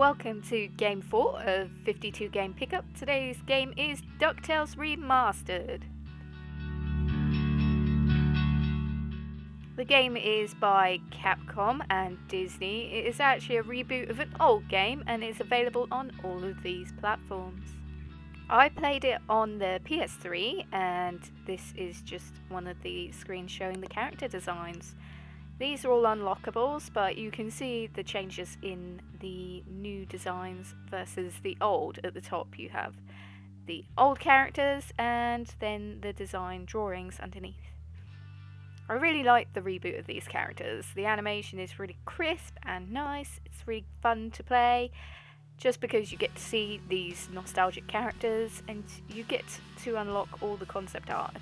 Welcome to Game 4 of 52 Game Pickup. Today's game is Ducktales Remastered. The game is by Capcom and Disney. It is actually a reboot of an old game and is available on all of these platforms. I played it on the PS3 and this is just one of the screens showing the character designs. These are all unlockables, but you can see the changes in the new designs versus the old. At the top you have the old characters and then the design drawings underneath. I really like the reboot of these characters. The animation is really crisp and nice. It's really fun to play just because you get to see these nostalgic characters and you get to unlock all the concept art.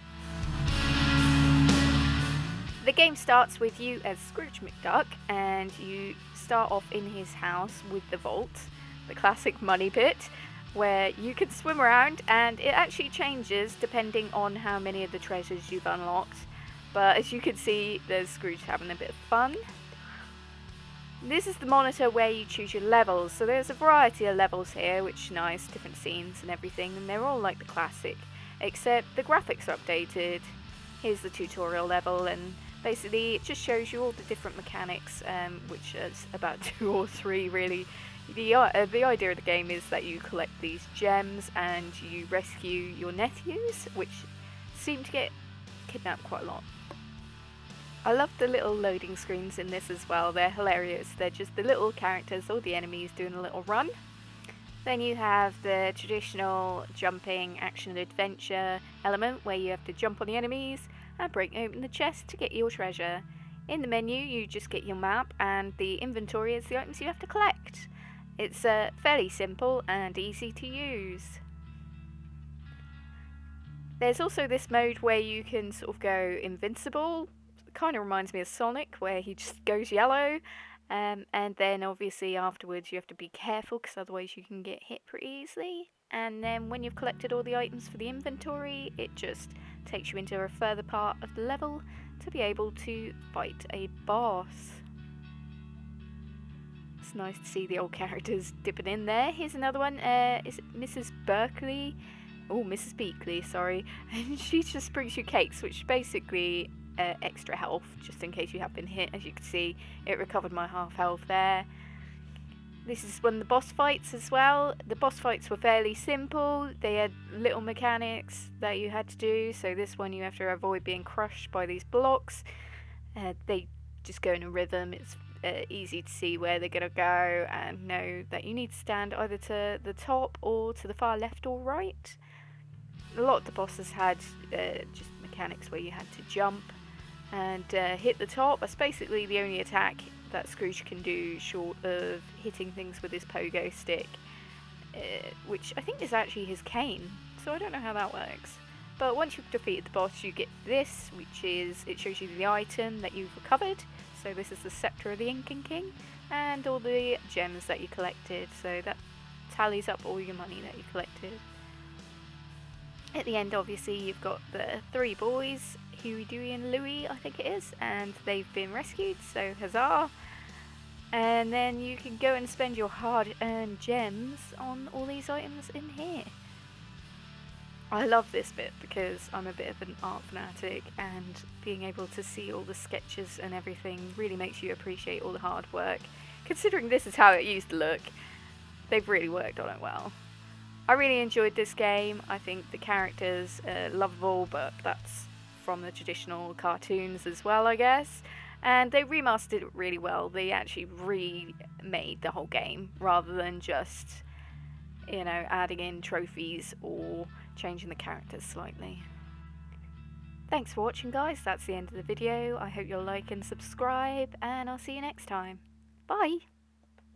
The game starts with you as Scrooge McDuck and you start off in his house with the vault, the classic money pit, where you can swim around and it actually changes depending on how many of the treasures you've unlocked. But as you can see, there's Scrooge having a bit of fun. This is the monitor where you choose your levels, so there's a variety of levels here, which are nice, different scenes and everything, and they're all like the classic, except the graphics are updated. Here's the tutorial level, and basically it just shows you all the different mechanics, which is about 2 or 3 really. The idea of the game is that you collect these gems and you rescue your nephews, which seem to get kidnapped quite a lot. I love the little loading screens in this as well. They're hilarious. They're just the little characters or the enemies doing a little run. Then you have the traditional jumping action adventure element where you have to jump on the enemies and break open the chest to get your treasure. In the menu you just get your map and the inventory is the items you have to collect. It's fairly simple and easy to use. There's also this mode where you can sort of go invincible. It kind of reminds me of Sonic where he just goes yellow. And then obviously afterwards you have to be careful because otherwise you can get hit pretty easily. And then when you've collected all the items for the inventory, it just takes you into a further part of the level to be able to fight a boss. It's nice to see the old characters dipping in there. Here's another one. Is it Mrs. Berkeley? Oh, Mrs. Beakley, sorry. And she just brings you cakes, which is basically extra health, just in case you have been hit. As you can see, it recovered my half health there. This is one of the boss fights as well. The boss fights were fairly simple. They had little mechanics that you had to do. So this one you have to avoid being crushed by these blocks. They just go in a rhythm. It's easy to see where they're going to go and know that you need to stand either to the top or to the far left or right. A lot of the bosses had just mechanics where you had to jump and hit the top. That's basically the only attack that Scrooge can do short of hitting things with his pogo stick, which I think is actually his cane, so I don't know how that works. But once you've defeated the boss you get this, which is, it shows you the item that you've recovered. So this is the Scepter of the Incan King and all the gems that you collected, so that tallies up all your money that you collected. At the end obviously you've got the 3 boys, Huey, Dewey and Louie I think it is, and they've been rescued, so huzzah. And then you can go and spend your hard-earned gems on all these items in here. I love this bit because I'm a bit of an art fanatic and being able to see all the sketches and everything really makes you appreciate all the hard work. Considering this is how it used to look, they've really worked on it well. I really enjoyed this game. I think the characters are lovable, but that's from the traditional cartoons as well, I guess. And they remastered it really well. They actually remade the whole game rather than just, you know, adding in trophies or changing the characters slightly. Thanks for watching, guys. That's the end of the video. I hope you'll like and subscribe, and I'll see you next time. Bye!